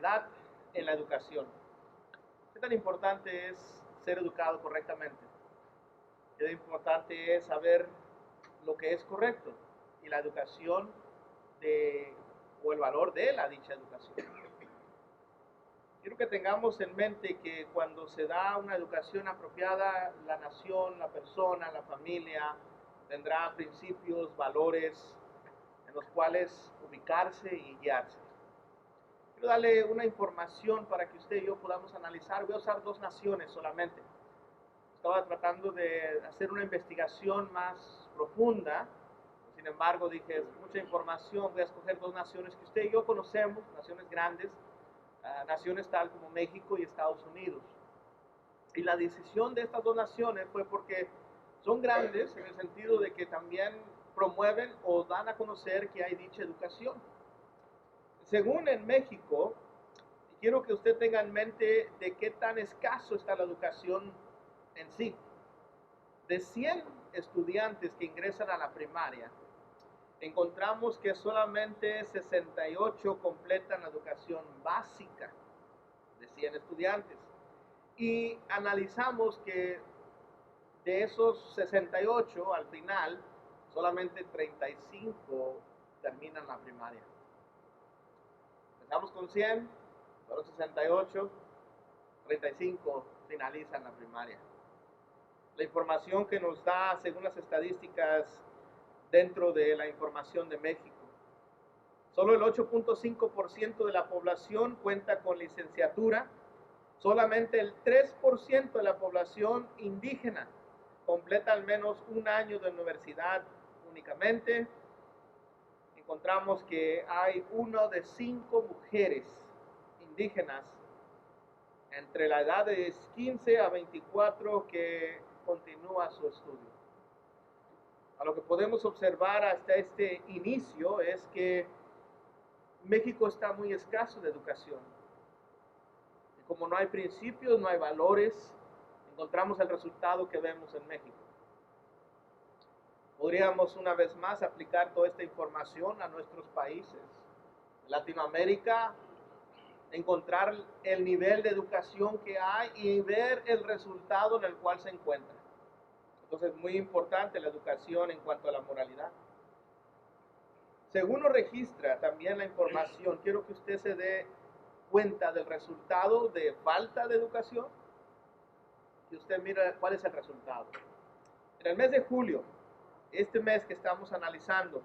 moralidad en la educación. ¿Qué tan importante es ser educado correctamente? ¿Qué tan importante es saber lo que es correcto y la educación o el valor de la dicha educación? Quiero que tengamos en mente que cuando se da una educación apropiada, la nación, la persona, la familia tendrá principios, valores en los cuales ubicarse y guiarse. Quiero darle una información para que usted y yo podamos analizar. Voy a usar dos naciones solamente. Estaba tratando de hacer una investigación más profunda. Sin embargo, dije, es mucha información. Voy a escoger dos naciones que usted y yo conocemos, naciones grandes, naciones tal como México y Estados Unidos. Y la decisión de estas dos naciones fue porque son grandes en el sentido de que también promueven o dan a conocer que hay dicha educación. Según en México, quiero que usted tenga en mente de qué tan escaso está la educación en sí. De 100 estudiantes que ingresan a la primaria, encontramos que solamente 68 completan la educación básica de 100 estudiantes. Y analizamos que de esos 68, al final, solamente 35 terminan la primaria. Empezamos con 100, fueron 68, 35 finalizan la primaria. La información que nos da, según las estadísticas dentro de la información de México, solo el 8.5% de la población cuenta con licenciatura, solamente el 3% de la población indígena completa al menos un año de universidad únicamente. Encontramos que hay 1 de 5 mujeres indígenas entre la edad de 15 a 24 que continúa su estudio. A lo que podemos observar hasta este inicio es que México está muy escaso de educación. Y como no hay principios, no hay valores, encontramos el resultado que vemos en México. Podríamos una vez más aplicar toda esta información a nuestros países. En Latinoamérica, encontrar el nivel de educación que hay y ver el resultado en el cual se encuentra. Entonces es muy importante la educación en cuanto a la moralidad. Según nos registra también la información, quiero que usted se dé cuenta del resultado de falta de educación. Y usted mira cuál es el resultado. En el mes de julio, este mes que estamos analizando,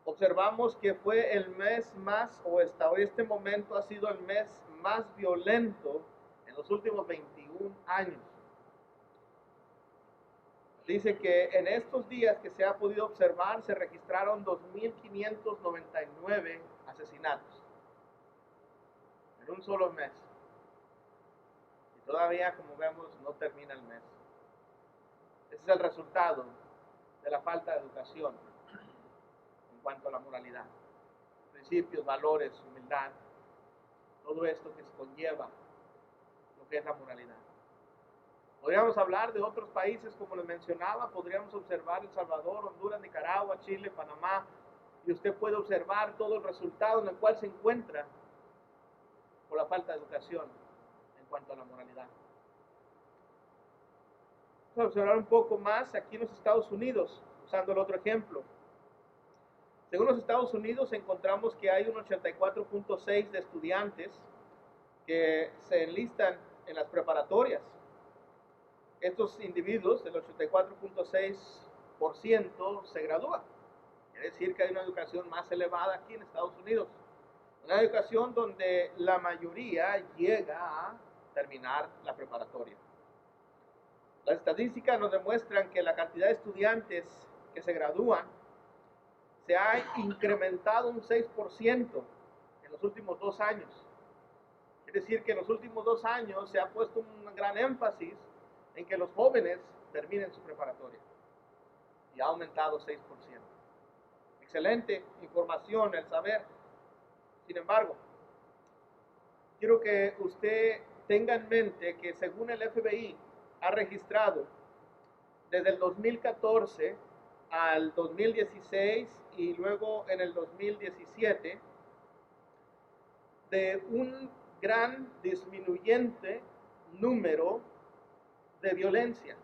observamos que fue el mes más, o hasta este momento ha sido el mes más violento en los últimos 21 años. Dice que en estos días que se ha podido observar se registraron 2.599 asesinatos en un solo mes. Y todavía, como vemos, no termina el mes. Ese es el resultado de la falta de educación en cuanto a la moralidad. Principios, valores, humildad, todo esto que se conlleva lo que es la moralidad. Podríamos hablar de otros países, como les mencionaba, podríamos observar El Salvador, Honduras, Nicaragua, Chile, Panamá, y usted puede observar todo el resultado en el cual se encuentra por la falta de educación en cuanto a la moralidad. Vamos a observar un poco más aquí en los Estados Unidos, usando el otro ejemplo. Según los Estados Unidos, encontramos que hay un 84.6% de estudiantes que se enlistan en las preparatorias. Estos individuos, el 84.6% se gradúan. Quiere decir que hay una educación más elevada aquí en Estados Unidos. Una educación donde la mayoría llega a terminar la preparatoria. Las estadísticas nos demuestran que la cantidad de estudiantes que se gradúan se ha incrementado un 6% en los últimos 2 años. Quiere decir que en los últimos 2 años se ha puesto un gran énfasis en que los jóvenes terminen su preparatoria. Y ha aumentado 6%. Excelente información, el saber. Sin embargo, quiero que usted tenga en mente que según el FBI ha registrado desde el 2014 al 2016 y luego en el 2017 de un gran disminuyente número de violencia.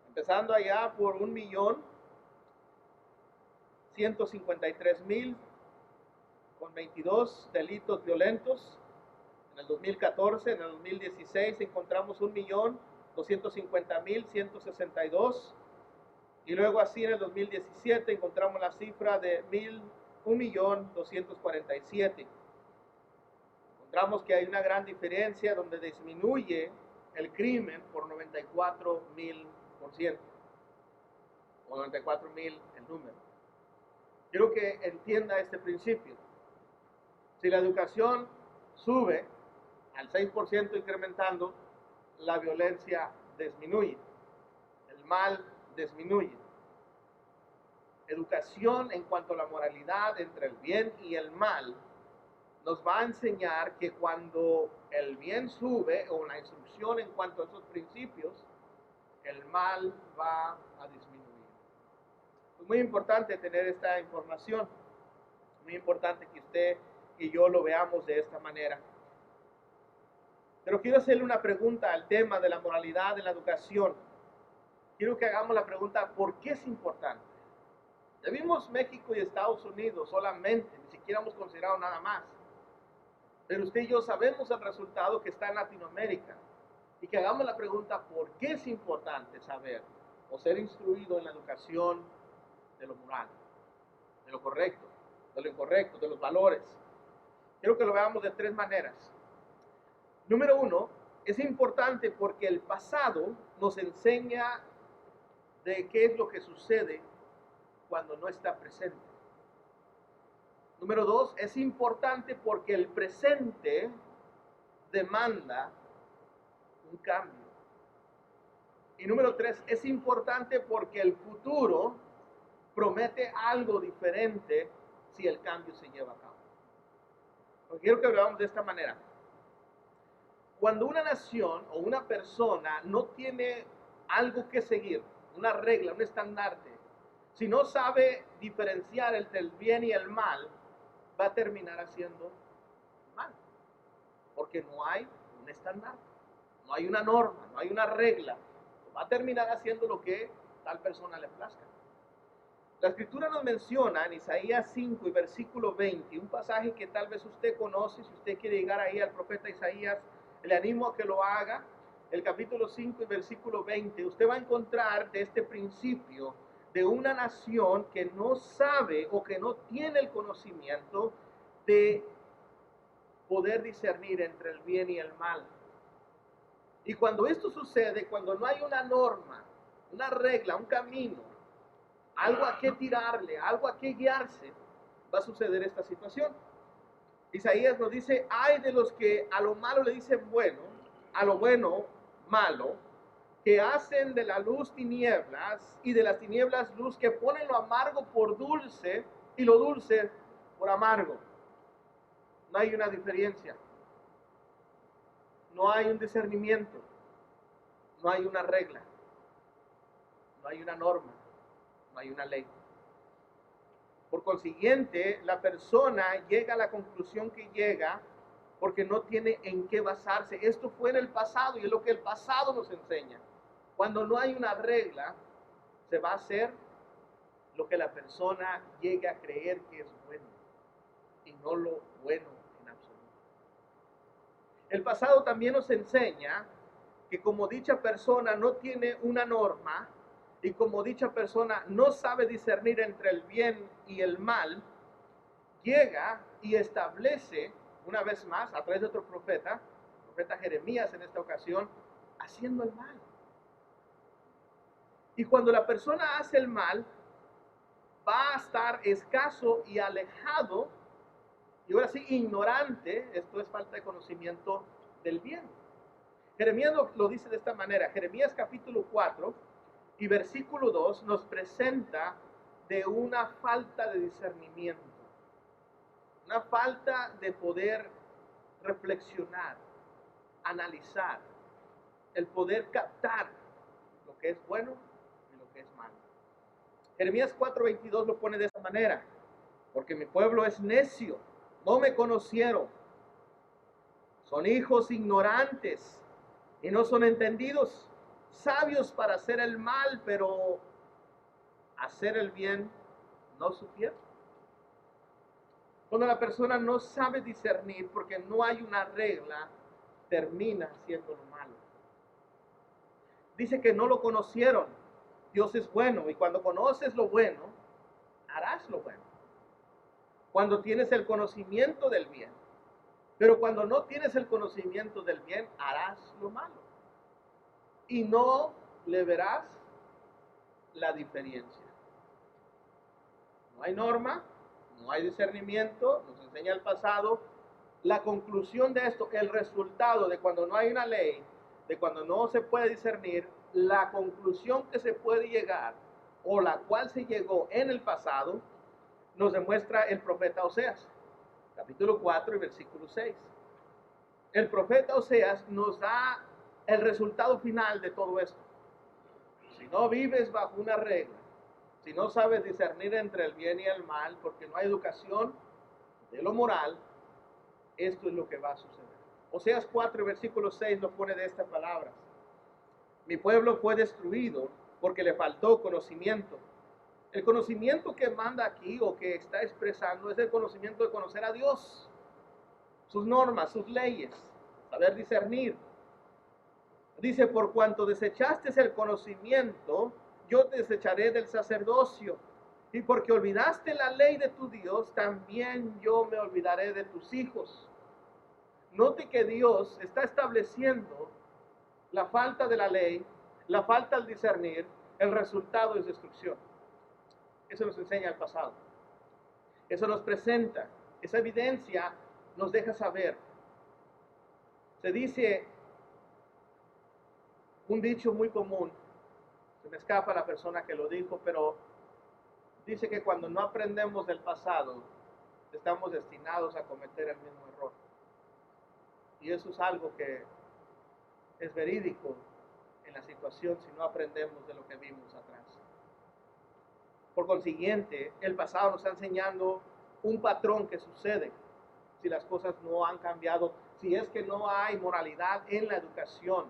Empezando allá por 1.153.000 con 22 delitos violentos. En el 2014, en el 2016 encontramos 1.250.162. Y luego así en el 2017 encontramos la cifra de 1.247. Encontramos que hay una gran diferencia donde disminuye el crimen por 94.000%, o 94.000 el número. Quiero que entienda este principio. Si la educación sube al 6% incrementando, la violencia disminuye, el mal disminuye. Educación en cuanto a la moralidad entre el bien y el mal nos va a enseñar que cuando el bien sube, o la instrucción en cuanto a esos principios, el mal va a disminuir. Es muy importante tener esta información, muy importante que usted y yo lo veamos de esta manera. Pero quiero hacerle una pregunta al tema de la moralidad en la educación. Quiero que hagamos la pregunta, ¿por qué es importante? Ya vimos México y Estados Unidos solamente, ni siquiera hemos considerado nada más. Pero usted y yo sabemos el resultado que está en Latinoamérica. Y que hagamos la pregunta, ¿por qué es importante saber o ser instruido en la educación de lo moral, de lo correcto, de lo incorrecto, de los valores? Quiero que lo veamos de tres maneras. Número uno, es importante porque el pasado nos enseña de qué es lo que sucede cuando no está presente. Número dos, es importante porque el presente demanda un cambio. Y número tres, es importante porque el futuro promete algo diferente si el cambio se lleva a cabo. Porque quiero que lo veamos de esta manera. Cuando una nación o una persona no tiene algo que seguir, una regla, un estandarte, si no sabe diferenciar entre el bien y el mal, va a terminar haciendo mal. Porque no hay un estandarte, no hay una norma, no hay una regla. Va a terminar haciendo lo que tal persona le plazca. La escritura nos menciona en Isaías 5 y versículo 20, un pasaje que tal vez usted conoce. Si usted quiere llegar ahí al profeta Isaías, le animo a que lo haga. El capítulo 5 y versículo 20, usted va a encontrar de este principio de una nación que no sabe o que no tiene el conocimiento de poder discernir entre el bien y el mal. Y cuando esto sucede, cuando no hay una norma, una regla, un camino, algo a qué tirarle, algo a qué guiarse, va a suceder esta situación. Isaías nos dice, ay de los que a lo malo le dicen bueno, a lo bueno malo, que hacen de la luz tinieblas y de las tinieblas luz, que ponen lo amargo por dulce y lo dulce por amargo. No hay una diferencia. No hay un discernimiento. No hay una regla. No hay una norma. No hay una ley. Por consiguiente, la persona llega a la conclusión que llega porque no tiene en qué basarse. Esto fue en el pasado y es lo que el pasado nos enseña. Cuando no hay una regla, se va a hacer lo que la persona llega a creer que es bueno y no lo bueno en absoluto. El pasado también nos enseña que como dicha persona no tiene una norma y como dicha persona no sabe discernir entre el bien y el mal, llega y establece una vez más a través de otro profeta, el profeta Jeremías en esta ocasión, haciendo el mal. Y cuando la persona hace el mal, va a estar escaso y alejado, y ahora sí ignorante. Esto es falta de conocimiento del bien. Jeremías lo dice de esta manera. Jeremías capítulo 4 y versículo 2 nos presenta de una falta de discernimiento, una falta de poder reflexionar, analizar, el poder captar lo que es bueno y lo que es malo. Jeremías 4:22 lo pone de esta manera: porque mi pueblo es necio, no me conocieron. Son hijos ignorantes y no son entendidos, sabios para hacer el mal, pero hacer el bien no supieron. Cuando la persona no sabe discernir porque no hay una regla, termina haciendo lo malo. Dice que no lo conocieron. Dios es bueno y cuando conoces lo bueno, harás lo bueno. Cuando tienes el conocimiento del bien. Pero cuando no tienes el conocimiento del bien, harás lo malo. Y no le verás la diferencia. No hay norma, no hay discernimiento, nos enseña el pasado. La conclusión de esto, el resultado de cuando no hay una ley, de cuando no se puede discernir, la conclusión que se puede llegar, o la cual se llegó en el pasado, nos demuestra el profeta Oseas, capítulo 4 y versículo 6. El profeta Oseas nos da el resultado final de todo esto. Si no vives bajo una regla, si no sabes discernir entre el bien y el mal, porque no hay educación de lo moral, esto es lo que va a suceder. Oseas 4, versículo 6 nos pone de estas palabras. Mi pueblo fue destruido porque le faltó conocimiento. El conocimiento que manda aquí o que está expresando es el conocimiento de conocer a Dios, sus normas, sus leyes, saber discernir. Dice, por cuanto desechaste el conocimiento, yo te desecharé del sacerdocio. Y porque olvidaste la ley de tu Dios, también yo me olvidaré de tus hijos. Note que Dios está estableciendo la falta de la ley, la falta al discernir, el resultado es destrucción. Eso nos enseña el pasado. Eso nos presenta, esa evidencia nos deja saber. Se dice un dicho muy común, se me escapa la persona que lo dijo, pero dice que cuando no aprendemos del pasado, estamos destinados a cometer el mismo error. Y eso es algo que es verídico en la situación si no aprendemos de lo que vimos atrás. Por consiguiente, el pasado nos está enseñando un patrón que sucede si las cosas no han cambiado, si es que no hay moralidad en la educación,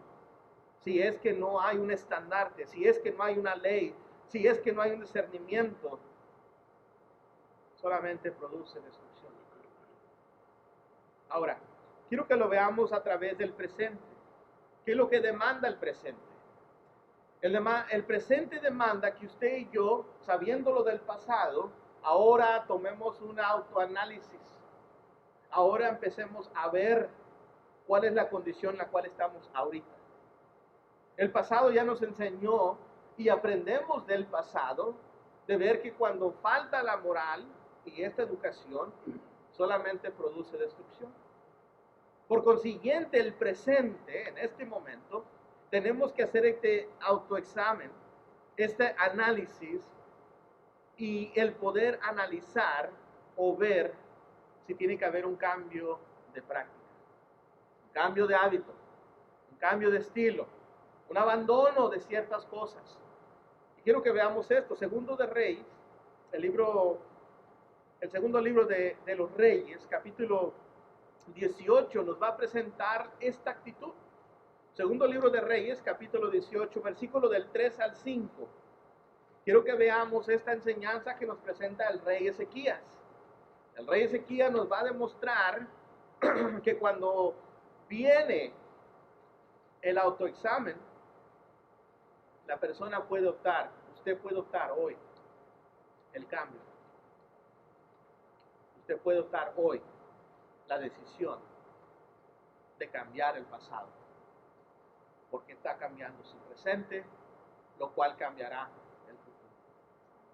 si es que no hay un estandarte, si es que no hay una ley, si es que no hay un discernimiento, solamente produce destrucción. Ahora, quiero que lo veamos a través del presente. ¿Qué es lo que demanda el presente? El presente demanda que usted y yo, sabiéndolo del pasado, ahora tomemos un autoanálisis. Ahora empecemos a ver cuál es la condición en la cual estamos ahorita. El pasado ya nos enseñó y aprendemos del pasado de ver que cuando falta la moral y esta educación, solamente produce destrucción. Por consiguiente, el presente, en este momento, tenemos que hacer este autoexamen, este análisis y el poder analizar o ver si tiene que haber un cambio de práctica, un cambio de hábito, un cambio de estilo, un abandono de ciertas cosas. Y quiero que veamos esto. Segundo de Reyes, el segundo libro de los Reyes, capítulo 18, nos va a presentar esta actitud. Segundo libro de Reyes, capítulo 18, versículo del 3 al 5. Quiero que veamos esta enseñanza que nos presenta el rey Ezequías. El rey Ezequías nos va a demostrar que cuando viene el autoexamen, la persona puede optar, usted puede optar hoy el cambio. Usted puede optar hoy la decisión de cambiar el pasado, porque está cambiando su presente, lo cual cambiará el futuro.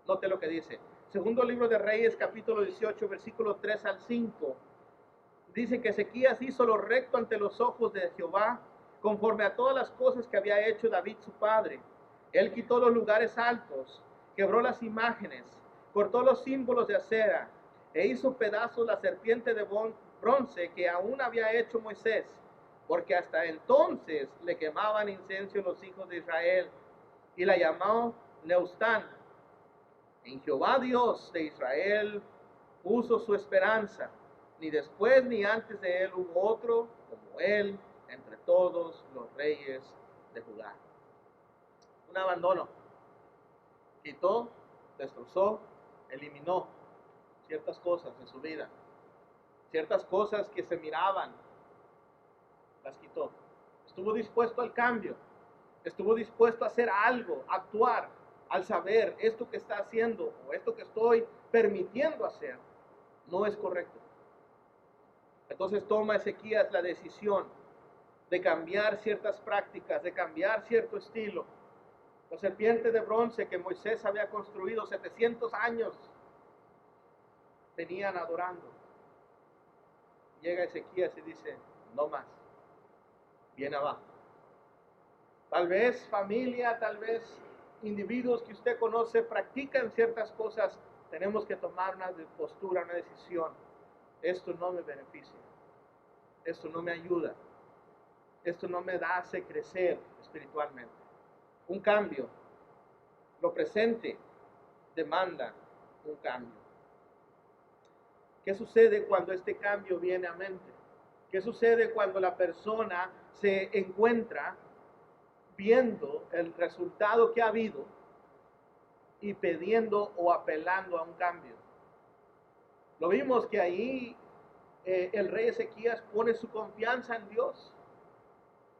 Note lo que dice. Segundo libro de Reyes, capítulo 18, versículo 3 al 5. Dice que Ezequías hizo lo recto ante los ojos de Jehová, conforme a todas las cosas que había hecho David su padre. Él quitó los lugares altos, quebró las imágenes, cortó los símbolos de acera, e hizo pedazos la serpiente de bronce que aún había hecho Moisés, porque hasta entonces le quemaban incienso los hijos de Israel, y la llamó Neustán. En Jehová Dios de Israel puso su esperanza. ni después ni antes de él hubo otro como él entre todos los reyes de Judá. Un abandono. Quitó, destrozó, eliminó ciertas cosas de su vida. Ciertas cosas que se miraban, las quitó. Estuvo dispuesto al cambio. Estuvo dispuesto a hacer algo, a actuar, al saber esto que está haciendo o esto que estoy permitiendo hacer no es correcto. Entonces toma Ezequías la decisión de cambiar ciertas prácticas, de cambiar cierto estilo. La serpiente de bronce que Moisés había construido 700 años venían adorando. Llega Ezequías y dice, no más, viene abajo. Tal vez familia, tal vez individuos que usted conoce practican ciertas cosas. Tenemos que tomar una postura, una decisión. Esto no me beneficia. Esto no me ayuda. Esto no me hace crecer espiritualmente. Un cambio. Lo presente demanda un cambio. ¿Qué sucede cuando este cambio viene a mente? ¿Qué sucede cuando la persona se encuentra viendo el resultado que ha habido y pidiendo o apelando a un cambio? Lo vimos que ahí el rey Ezequías pone su confianza en Dios,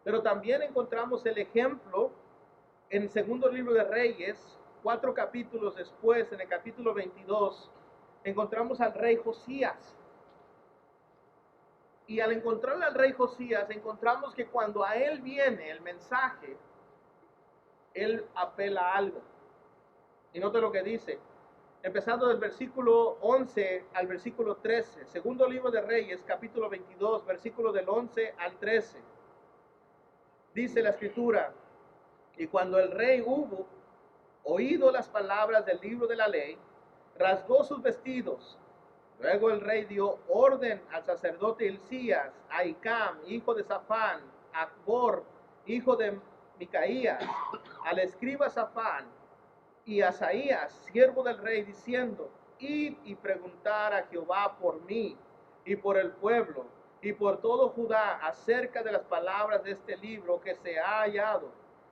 pero también encontramos el ejemplo en el segundo libro de Reyes, 4 capítulos después, en el capítulo 22, encontramos al rey Josías. Y al encontrar al rey Josías, encontramos que cuando a él viene el mensaje, él apela a algo. Y note lo que dice, empezando del versículo 11 al versículo 13, segundo libro de Reyes, capítulo 22, versículo del 11 al 13. Dice la escritura, y cuando el rey hubo oído las palabras del libro de la ley, rasgó sus vestidos. Luego el rey dio orden al sacerdote Hilcías, a Hicam, hijo de Safán, a Acbor, hijo de Micaías, al escriba Safán, y a Asaías, siervo del rey, diciendo, id y preguntar a Jehová por mí, y por el pueblo, y por todo Judá, acerca de las palabras de este libro que se ha hallado,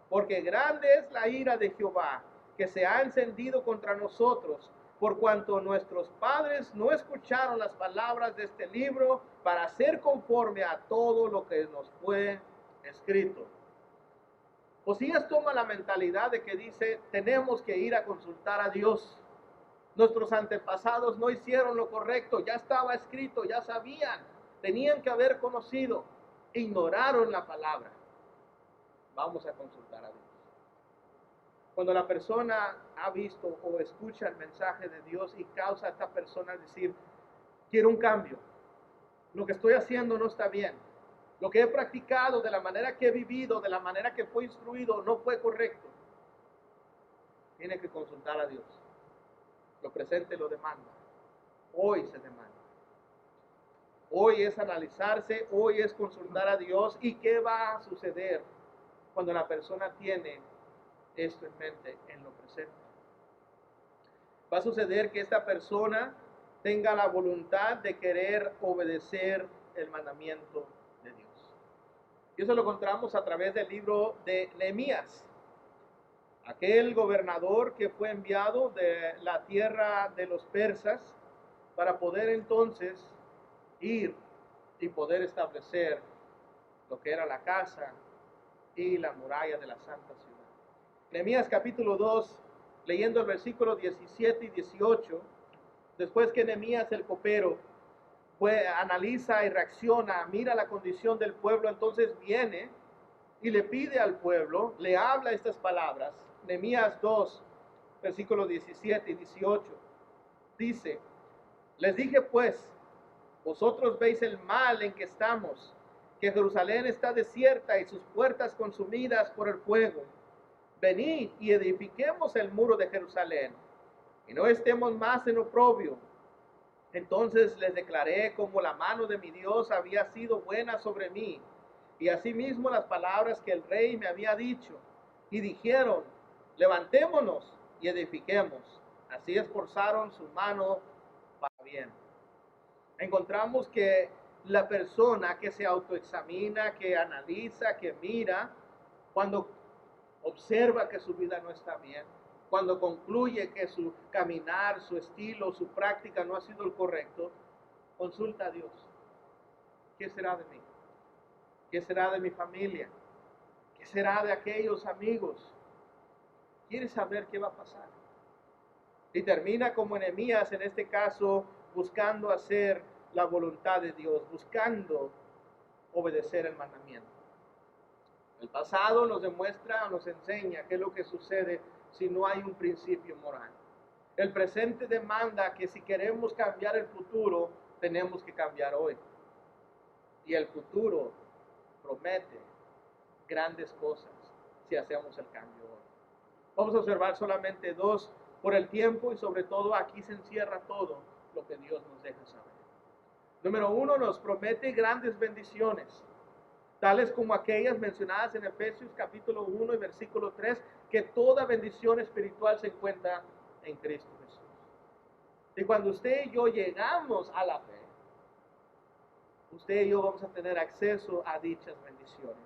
porque grande es la ira de Jehová, que se ha encendido contra nosotros, por cuanto nuestros padres no escucharon las palabras de este libro para hacer conforme a todo lo que nos fue escrito. Josías toma la mentalidad de que dice, tenemos que ir a consultar a Dios. Nuestros antepasados no hicieron lo correcto, ya estaba escrito, ya sabían, tenían que haber conocido, ignoraron la palabra. Vamos a consultar a Dios. Cuando la persona ha visto o escucha el mensaje de Dios y causa a esta persona decir, quiero un cambio, lo que estoy haciendo no está bien, lo que he practicado, de la manera que he vivido, de la manera que fue instruido, no fue correcto, tiene que consultar a Dios. Lo presente lo demanda. Hoy se demanda. Hoy es analizarse, hoy es consultar a Dios. ¿Y qué va a suceder cuando la persona tiene esto en mente, en lo presente? Va a suceder que esta persona tenga la voluntad de querer obedecer el mandamiento de Dios. Y eso lo encontramos a través del libro de Nehemías. Aquel gobernador que fue enviado de la tierra de los persas para poder entonces ir y poder establecer lo que era la casa y la muralla de la santa ciudad. Nehemías capítulo 2, leyendo el versículo 17 y 18, después que Nehemías el copero analiza y reacciona, mira la condición del pueblo, entonces viene y le pide al pueblo, le habla estas palabras. Nehemías 2, versículos 17 y 18, dice, les dije pues, vosotros veis el mal en que estamos, que Jerusalén está desierta y sus puertas consumidas por el fuego. Venid y edifiquemos el muro de Jerusalén, y no estemos más en oprobio. Entonces les declaré cómo la mano de mi Dios había sido buena sobre mí, y asimismo las palabras que el rey me había dicho, y dijeron, levantémonos y edifiquemos. Así esforzaron su mano para bien. Encontramos que la persona que se autoexamina, que analiza, que mira, cuando observa que su vida no está bien, cuando concluye que su caminar, su estilo, su práctica no ha sido el correcto, consulta a Dios. ¿Qué será de mí? ¿Qué será de mi familia? ¿Qué será de aquellos amigos? ¿Quiere saber qué va a pasar? Y termina como Nehemías en este caso, buscando hacer la voluntad de Dios, buscando obedecer el mandamiento. El pasado nos demuestra, nos enseña qué es lo que sucede si no hay un principio moral. El presente demanda que si queremos cambiar el futuro, tenemos que cambiar hoy. Y el futuro promete grandes cosas si hacemos el cambio hoy. Vamos a observar solamente dos por el tiempo y sobre todo aquí se encierra todo lo que Dios nos deja saber. Número uno, nos promete grandes bendiciones, tales como aquellas mencionadas en Efesios capítulo 1 y versículo 3, que toda bendición espiritual se encuentra en Cristo Jesús. Y cuando usted y yo llegamos a la fe, usted y yo vamos a tener acceso a dichas bendiciones.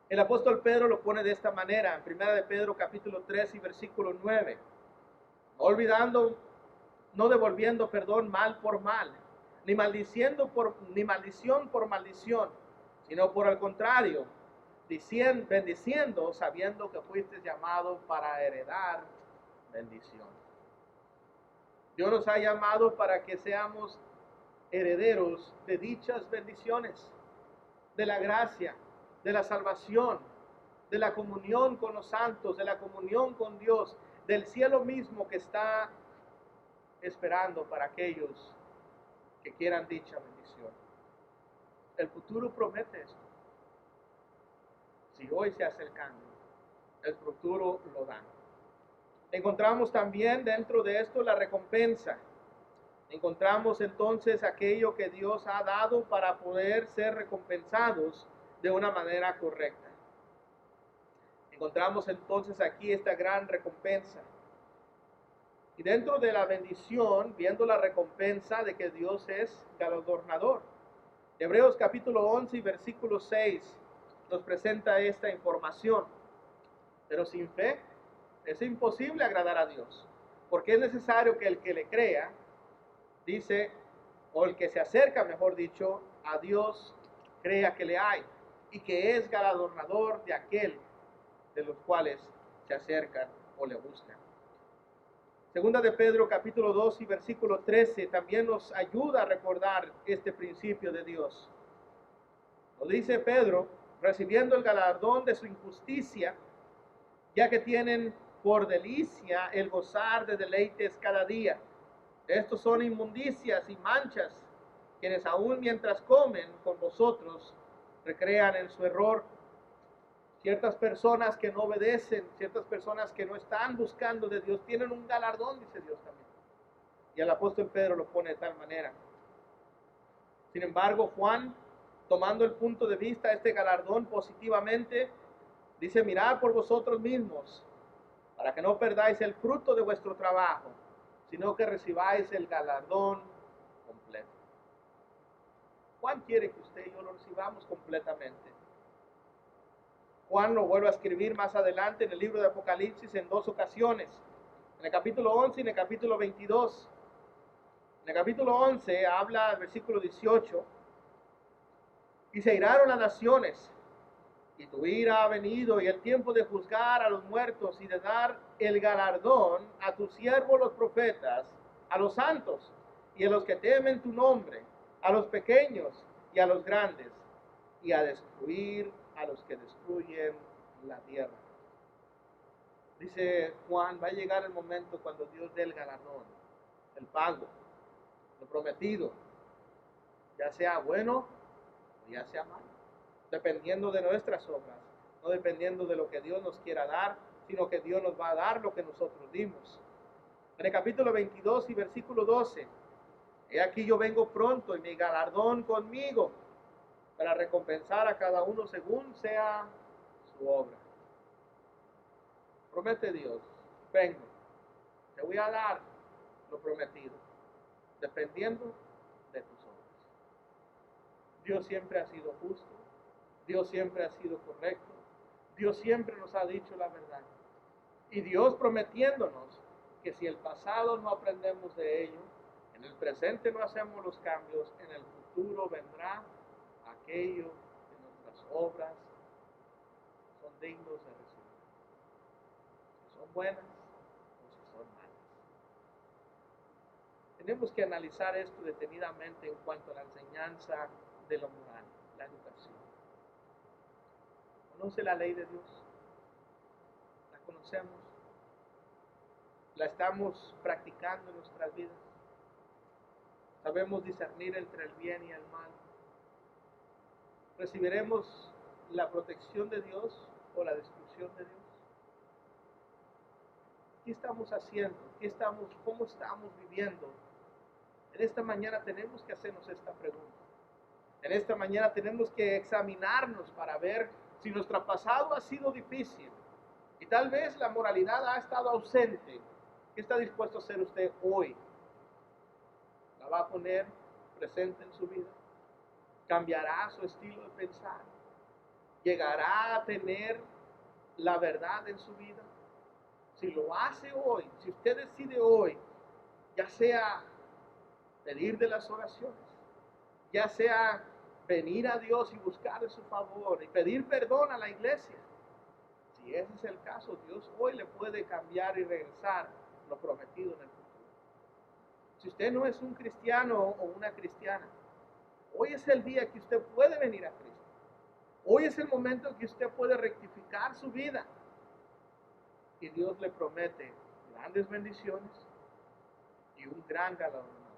El apóstol Pedro lo pone de esta manera, en 1 de Pedro capítulo 3 y versículo 9, no devolviendo perdón mal por mal, ni maldición por maldición, sino por el contrario, bendiciendo, sabiendo que fuiste llamado para heredar bendición. Dios nos ha llamado para que seamos herederos de dichas bendiciones, de la gracia, de la salvación, de la comunión con los santos, de la comunión con Dios, del cielo mismo que está esperando para aquellos que quieran dicha bendición. El futuro promete esto. Si hoy se hace el cambio, el futuro lo da. Encontramos también dentro de esto la recompensa. Encontramos entonces aquello que Dios ha dado para poder ser recompensados de una manera correcta. Encontramos entonces aquí esta gran recompensa. Y dentro de la bendición, viendo la recompensa de que Dios es galardonador. Hebreos capítulo 11 y versículo 6 nos presenta esta información. Pero sin fe es imposible agradar a Dios, porque es necesario que el que le crea, dice, o el que se acerca, mejor dicho, a Dios, crea que le hay y que es galardonador de aquel de los cuales se acercan o le buscan. Segunda de Pedro capítulo 2 y versículo 13 también nos ayuda a recordar este principio de Dios. Lo dice Pedro, recibiendo el galardón de su injusticia, ya que tienen por delicia el gozar de deleites cada día. Estos son inmundicias y manchas, quienes aún mientras comen con vosotros recrean en su error. Ciertas personas que no obedecen, ciertas personas que no están buscando de Dios, tienen un galardón, dice Dios también. Y el apóstol Pedro lo pone de tal manera. Sin embargo, Juan, tomando el punto de vista este galardón positivamente, dice, mirad por vosotros mismos, para que no perdáis el fruto de vuestro trabajo, sino que recibáis el galardón completo. Juan quiere que usted y yo lo recibamos completamente. Juan lo vuelve a escribir más adelante en el libro de Apocalipsis en dos ocasiones, en el capítulo 11 y en el capítulo 22. En el capítulo 11 habla, el versículo 18, y se iraron las naciones, y tu ira ha venido, y el tiempo de juzgar a los muertos y de dar el galardón a tus siervos los profetas, a los santos y a los que temen tu nombre, a los pequeños y a los grandes, y a destruir a los que destruyen la tierra. Dice Juan, va a llegar el momento cuando Dios dé el galardón, el pago, lo prometido, ya sea bueno o ya sea malo, dependiendo de nuestras obras, no dependiendo de lo que Dios nos quiera dar, sino que Dios nos va a dar lo que nosotros dimos. En el capítulo 22 y versículo 12, he aquí yo vengo pronto y mi galardón conmigo para recompensar a cada uno según sea su obra. Promete Dios, vengo, te voy a dar lo prometido. dependiendo de tus obras. Dios siempre ha sido justo, Dios siempre ha sido correcto, Dios siempre nos ha dicho la verdad. Y Dios prometiéndonos que si el pasado no aprendemos de ello, en el presente no hacemos los cambios, en el futuro vendrá aquello que nuestras obras son dignos de recibir. Si son buenas o si son malas. Tenemos que analizar esto detenidamente en cuanto a la enseñanza de lo moral, la educación. ¿Conoce la ley de Dios? ¿La conocemos? ¿La estamos practicando en nuestras vidas? ¿Sabemos discernir entre el bien y el mal? ¿Recibiremos la protección de Dios o la destrucción de Dios? ¿Qué estamos haciendo? ¿Cómo estamos viviendo? En esta mañana tenemos que hacernos esta pregunta. En esta mañana tenemos que examinarnos para ver si nuestro pasado ha sido difícil y tal vez la moralidad ha estado ausente. ¿Qué está dispuesto a hacer usted hoy? ¿La va a poner presente en su vida? ¿Cambiará su estilo de pensar? ¿Llegará a tener la verdad en su vida? Si lo hace hoy, si usted decide hoy, ya sea pedir de las oraciones, ya sea venir a Dios y buscar su favor y pedir perdón a la iglesia, si ese es el caso, Dios hoy le puede cambiar y regresar lo prometido en el futuro. Si usted no es un cristiano o una cristiana, hoy es el día que usted puede venir a Cristo. Hoy es el momento que usted puede rectificar su vida. Y Dios le promete grandes bendiciones y un gran galardón.